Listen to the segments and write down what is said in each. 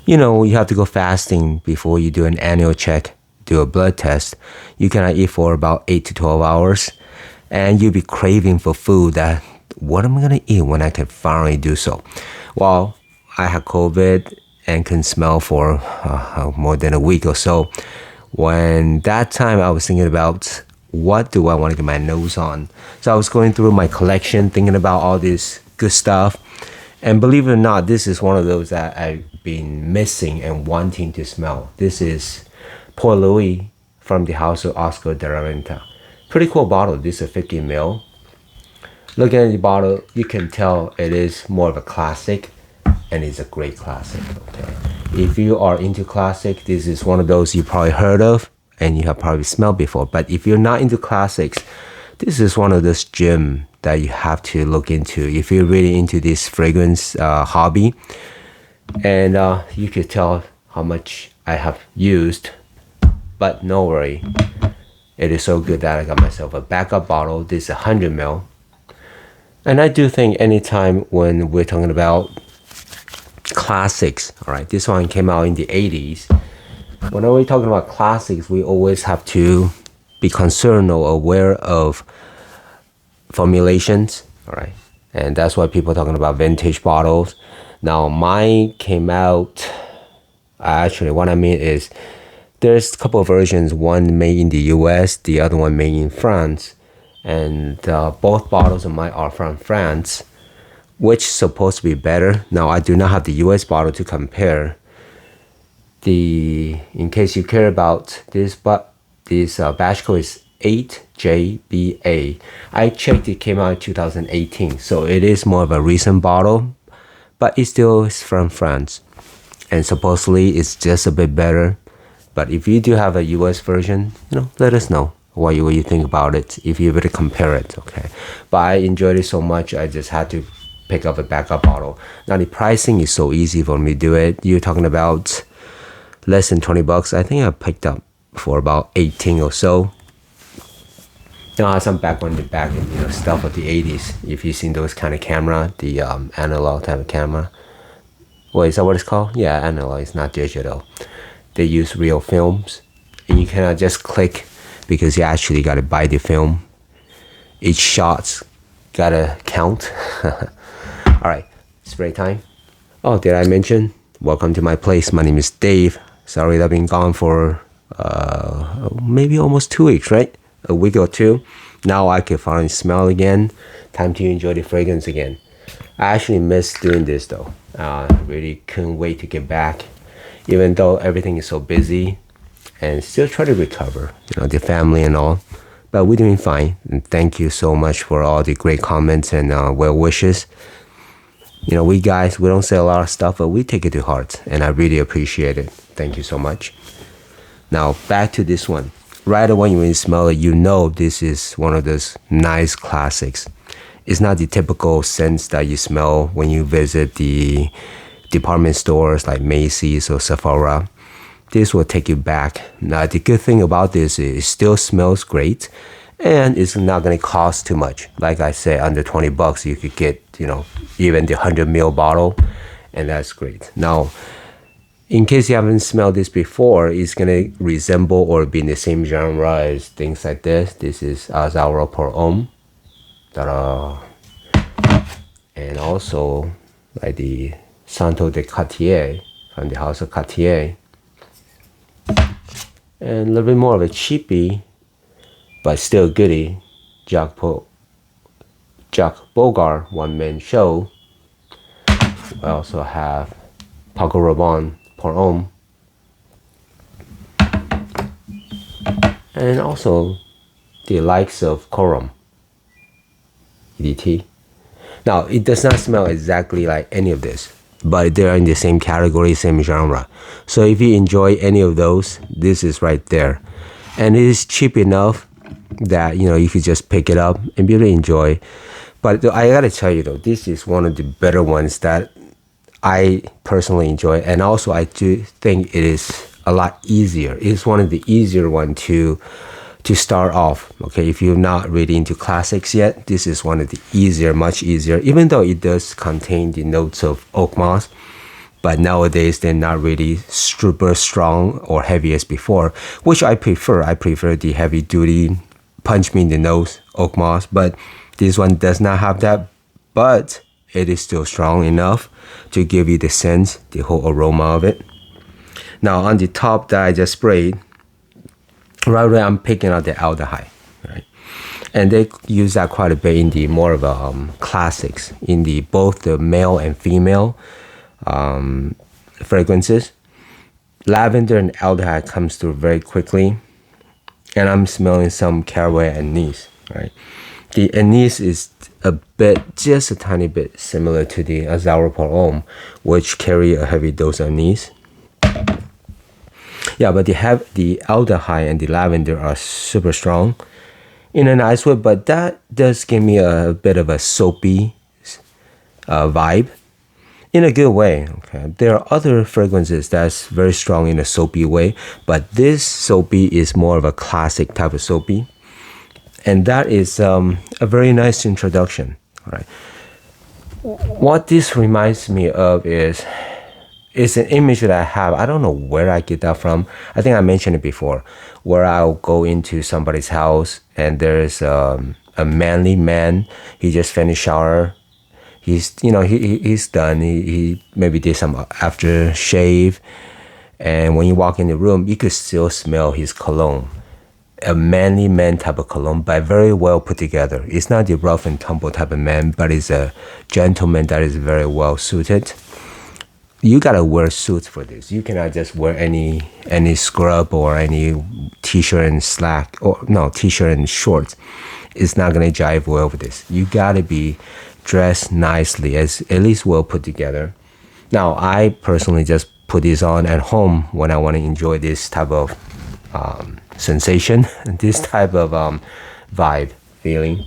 You have to go fasting before you do an annual check, do a blood test. You cannot eat for about 8 to 12 hours. And you'll be craving for food that, what am I going to eat when I can finally do so? Well, I had COVID and couldn't smell for more than a week or so. When that time I was thinking about, what do I want to get my nose on? So I was going through my collection, thinking about all this good stuff. And believe it or not, this is one of those that I've been missing and wanting to smell. This is Pour Lui from the house of Oscar de la Renta. Pretty cool bottle. This is a 50 ml. Looking at the bottle, you can tell it is more of a classic, and it's a great classic. Okay, if you are into classic, this is one of those you probably heard of and you have probably smelled before. But if you're not into classics, this is one of those gems that you have to look into if you're really into this fragrance hobby. And you could tell how much I have used, but no worry, it is so good that I got myself a backup bottle. This is 100 ml. And I do think anytime when we're talking about classics, all right, this one came out in the 80s. Whenever we're talking about classics, we always have to be concerned or aware of formulations, all right? And that's why people are talking about vintage bottles. Now, mine came out, actually, what I mean is there's a couple of versions, one made in the US, the other one made in France. And both bottles of mine are from France, which is supposed to be better. Now, I do not have the US bottle to compare. In case you care about this, but this batch code is 8JBA. I checked, it came out in 2018, so it is more of a recent bottle, but it still is from France. And supposedly it's just a bit better. But if you do have a US version, let us know what you think about it, if you were to compare it, okay? But I enjoyed it so much, I just had to pick up a backup bottle. Now, the pricing is so easy for me to do it. You're talking about less than 20 bucks. I think I picked up for about 18 or so. Now, I have some background in the back and stuff of the 80s. If you've seen those kind of camera, the analog type of camera. Well, is that what it's called? Yeah, analog, it's not digital. They use real films, and you cannot just click because you actually got to buy the film. Each shot's got to count. All right, spray time. Oh, did I mention? Welcome to my place. My name is Dave. Sorry that I've been gone for maybe almost 2 weeks, right? A week or two. Now I can finally smell again. Time to enjoy the fragrance again. I actually miss doing this though. Really couldn't wait to get back. Even though everything is so busy, and still try to recover, the family and all. But we're doing fine. And thank you so much for all the great comments and well wishes. We guys, we don't say a lot of stuff, but we take it to heart. And I really appreciate it. Thank you so much. Now, back to this one. Right away when you smell it, this is one of those nice classics. It's not the typical scents that you smell when you visit the department stores like Macy's or Sephora. This will take you back. Now, the good thing about this is it still smells great, and it's not going to cost too much. Like I said, under 20 bucks, you could get, even the 100 ml bottle, and that's great. Now, in case you haven't smelled this before, it's going to resemble or be in the same genre as things like this. This is Renta Pour Lui. Ta-da. And also, like the Santo de Cartier from the house of Cartier. And a little bit more of a cheapy, but still goodie, Jacques Bogart one-man show. I also have Paco Rabanne Pour Homme. And also the likes of Corum, EDT. Now, it does not smell exactly like any of this, but they're in the same category, same genre. So if you enjoy any of those, this is right there. And it is cheap enough that, you could just pick it up and be able to enjoy. But I gotta tell you though, this is one of the better ones that I personally enjoy. And also I do think it is a lot easier. It's one of the easier ones to start off. Okay, if you're not really into classics yet, this is one of the easier, much easier, even though it does contain the notes of oak moss. but nowadays they're not really super strong or heavy as before, which I prefer. I prefer the heavy duty punch me in the nose oak moss, but this one does not have that, but it is still strong enough to give you the scent, the whole aroma of it. Now on the top that I just sprayed, right away I'm picking out the aldehyde, right? And they use that quite a bit in the more of a classics, in the both the male and female fragrances. Lavender and aldehyde comes through very quickly, and I'm smelling some caraway anise, right? The anise is a bit, just a tiny bit similar to the Azara Pour Homme, which carry a heavy dose of anise. Yeah, but the aldehyde and the lavender are super strong in a nice way, but that does give me a bit of a soapy vibe in a good way. Okay, there are other fragrances that's very strong in a soapy way, but this soapy is more of a classic type of soapy, and that is a very nice introduction. All right, what this reminds me of is an image that I have. I don't know where I get that from. I think I mentioned it before, where I'll go into somebody's house and there's a manly man. He just finished shower. He's he's done. He maybe did some after shave, and when you walk in the room, you could still smell his cologne. A manly man type of cologne, but very well put together. It's not the rough and tumble type of man, but it's a gentleman that is very well suited. You gotta wear suits for this. You cannot just wear any scrub or any t-shirt and slack, or no, t-shirt and shorts. It's not gonna jive well with this. You gotta be dressed nicely, at least well put together. Now, I personally just put this on at home when I want to enjoy this type of sensation, this type of vibe feeling.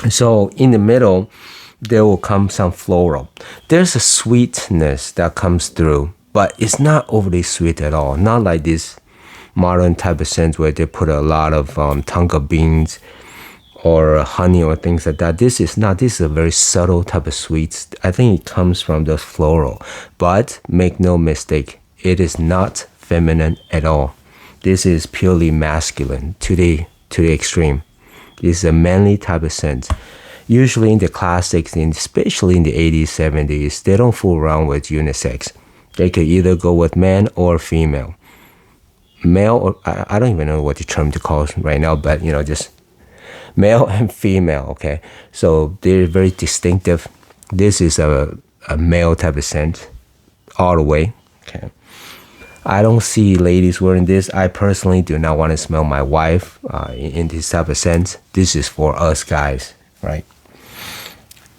So in the middle, there will come some floral. There's a sweetness that comes through, but it's not overly sweet at all. Not like this modern type of scent where they put a lot of tonka beans or honey or things like that. This is not. This is a very subtle type of sweets. I think it comes from the floral. But make no mistake, it is not feminine at all. This is purely masculine to the extreme. This is a manly type of scent. Usually in the classics, especially in the 80s, 70s, they don't fool around with unisex. They could either go with man or female. Male, or I don't even know what the term to call right now, but just male and female, okay? So they're very distinctive. This is a male type of scent all the way, okay? I don't see ladies wearing this. I personally do not want to smell my wife in this type of scent. This is for us guys, right?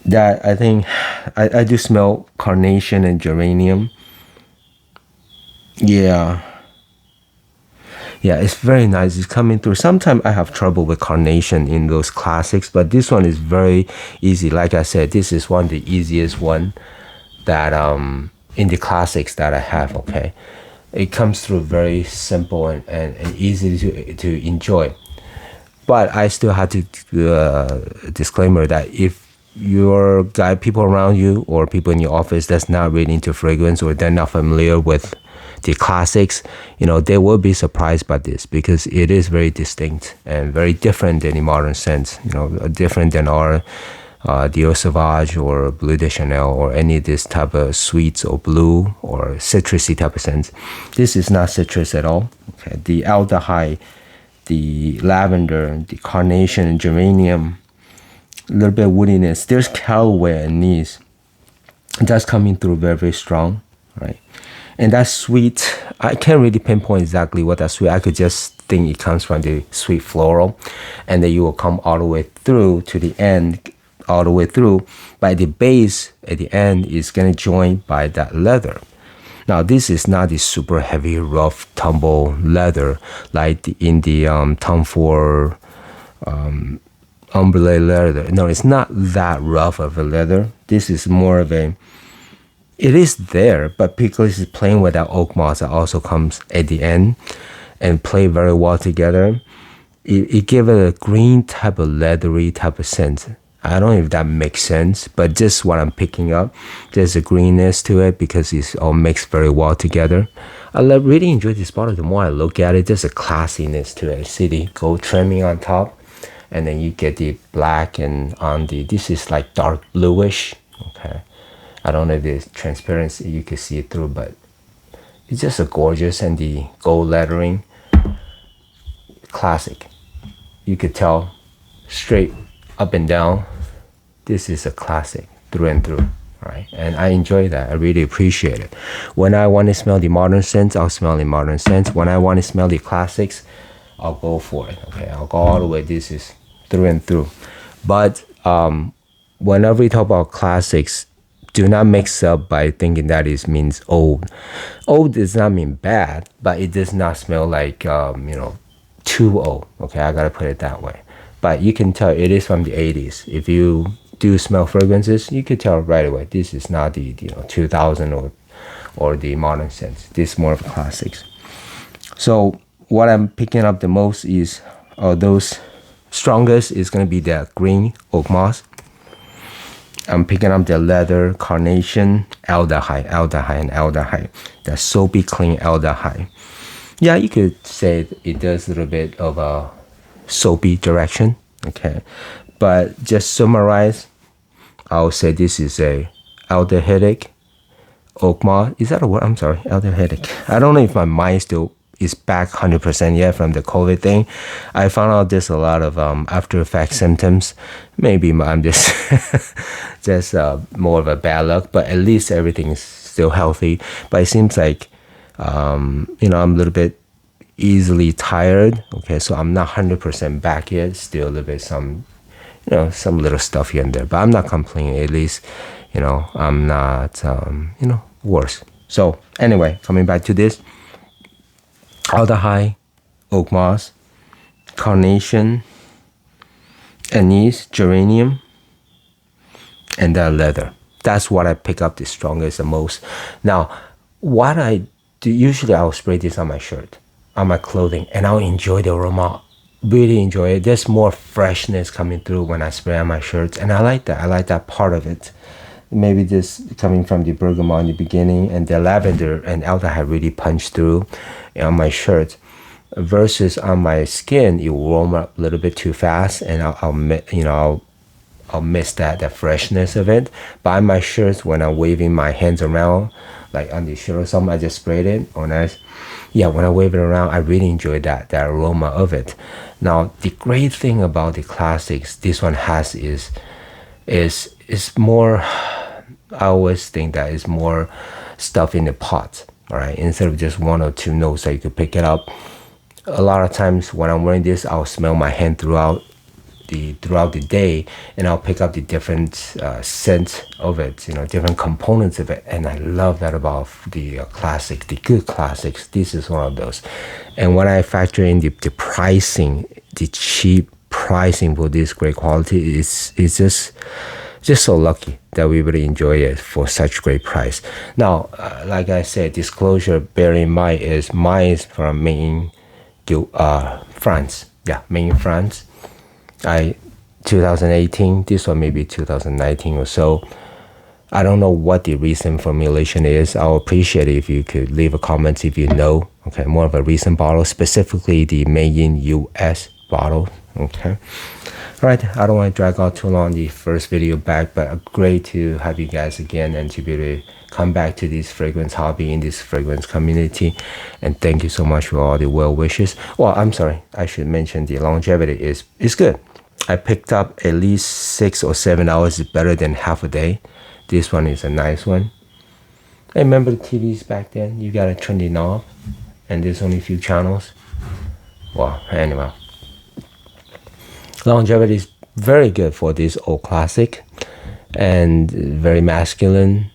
That I think I do smell carnation and geranium. Yeah, it's very nice. It's coming through. Sometimes I have trouble with carnation in those classics, but this one is very easy. Like I said, this is one of the easiest one that in the classics that I have, okay? It comes through very simple and easy to enjoy. But I still have to do a disclaimer that if your people around you or people in your office that's not really into fragrance or they're not familiar with the classics, they will be surprised by this because it is very distinct and very different than the modern scents, different than our Dior Sauvage or Bleu de Chanel or any of this type of sweets or blue or citrusy type of scents. This is not citrus at all. Okay, the aldehyde, the lavender, the carnation and geranium, a little bit of woodiness. There's caraway and anise. That's coming through very, very strong, right? And that sweet, I can't really pinpoint exactly what that sweet. I could just think it comes from the sweet floral, and then you will come all the way through to the end, all the way through. By the base at the end is gonna join by that leather. Now this is not the super heavy, rough, tumble leather like in the Tom Ford ombre leather. No, it's not that rough of a leather. This is more of a, it is there, but because it's playing with that oak moss that also comes at the end and play very well together, it gives it a green type of leathery type of scent. I don't know if that makes sense, but just what I'm picking up, there's a greenness to it because it's all mixed very well together. Really enjoy this bottle. The more I look at it, there's a classiness to it. See the gold trimming on top, and then you get the black and on the, this is like dark bluish. Okay, I don't know if there's transparency, you can see it through, but it's just a gorgeous, and the gold lettering, classic. You could tell straight up and down, this is a classic through and through, right? And I enjoy that. I really appreciate it. When I want to smell the modern scents, I'll smell the modern scents. When I want to smell the classics, I'll go for it. Okay, I'll go all the way. This is through and through. But whenever we talk about classics, do not mix up by thinking that it means old. Old does not mean bad, but it does not smell like too old. Okay, I gotta put it that way. But you can tell it is from the 80s. If you do smell fragrances, you could tell right away this is not the 2000 or the modern scents. This is more of classics. So what I'm picking up the most is those strongest is gonna be the green oak moss. I'm picking up the leather, carnation, aldehyde, and aldehyde. The soapy clean aldehyde. Yeah, you could say it does a little bit of a soapy direction. Okay, but just summarize, I'll say this is a aldehydic oak moss. Is that a word? I'm sorry, aldehydic. I don't know if my mind still is back 100% yet from the COVID thing. I found out there's a lot of after effect symptoms. Maybe I'm just just more of a bad luck, but at least everything is still healthy. But it seems like I'm a little bit easily tired. Okay, so I'm not 100% back yet. Still a little bit some little stuff here and there, but I'm not complaining. At least I'm not worse. So anyway, coming back to this, aldehyde, oak moss, carnation, anise, geranium, and then leather. That's what I pick up the strongest, the most. Now, what I do, usually I'll spray this on my shirt, on my clothing, and I'll enjoy the aroma. Really enjoy it. There's more freshness coming through when I spray on my shirts, and I like that. I like that part of it. Maybe this coming from the bergamot in the beginning, and the lavender and aldehyde really punch through on my shirt. Versus on my skin, it will warm up a little bit too fast, and I'll miss that freshness of it. But on my shirts, when I'm waving my hands around, like on the shirt or something, I just sprayed it. Oh, nice. Yeah, when I wave it around, I really enjoy that aroma of it. Now, the great thing about the classics, this one has is more. I always think that is more stuff in the pot. All right, instead of just one or two notes that you could pick it up. A lot of times when I'm wearing this, I'll smell my hand throughout the day, and I'll pick up the different scent of it, different components of it, and I love that about the classic, the good classics. This is one of those. And when I factor in the pricing, the cheap pricing for this great quality, is just so lucky that we really enjoy it for such great price. Now, like I said, disclosure, bear in mind is mine is from Maine, France. Yeah, Maine, France. 2018, this one maybe 2019 or so. I don't know what the recent formulation is. I'll appreciate it if you could leave a comment if you know. Okay, more of a recent bottle, specifically the made in US bottle. Okay. All right, I don't want to drag out too long the first video back, but great to have you guys again and to be able to come back to this fragrance hobby in this fragrance community. And thank you so much for all the well wishes. Well, I'm sorry, I should mention the longevity is good. I picked up at least 6 or 7 hours, is better than half a day. This one is a nice one. I remember the TVs back then, you gotta turn the knob and there's only a few channels. Well, anyway. Longevity is very good for this old classic and very masculine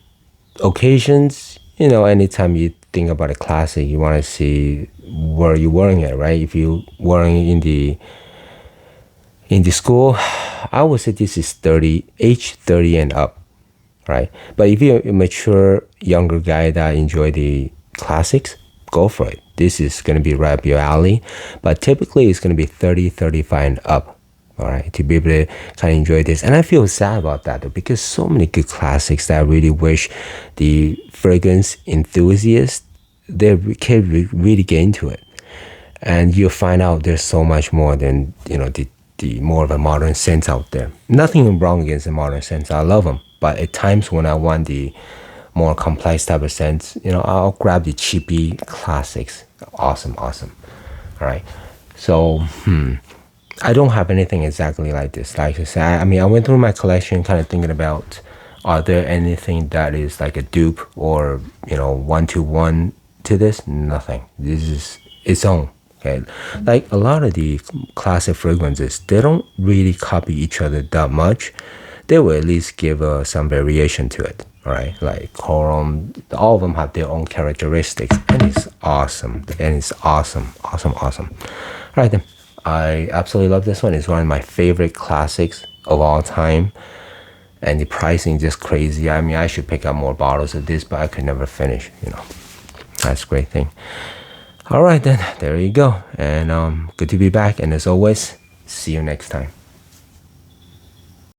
occasions. Anytime you think about a classic, you want to see where you're wearing it, right? If you're wearing it in the school, I would say this is age 30 and up, right? But if you're a mature younger guy that enjoy the classics, go for it. This is going to be right up your alley, but typically it's going to be 30, 35 and up. all right, to be able to kind of enjoy this. And I feel sad about that though, because so many good classics that I really wish the fragrance enthusiasts, they can really get into it. And you'll find out there's so much more than, the more of a modern scents out there. Nothing wrong against the modern scents. I love them. But at times when I want the more complex type of scents, I'll grab the cheapy classics. Awesome. All right. So, I don't have anything exactly like this. Like I said, I went through my collection kind of thinking about, are there anything that is like a dupe or, one-to-one to this? Nothing. This is its own. Okay. Like a lot of the classic fragrances, they don't really copy each other that much. They will at least give some variation to it. All right. Like Corum, all of them have their own characteristics. And it's awesome. Awesome. All right, then. I absolutely love this one. It's one of my favorite classics of all time. And the pricing is just crazy. I should pick up more bottles of this, but I could never finish, That's a great thing. All right, then. There you go. And good to be back. And as always, see you next time.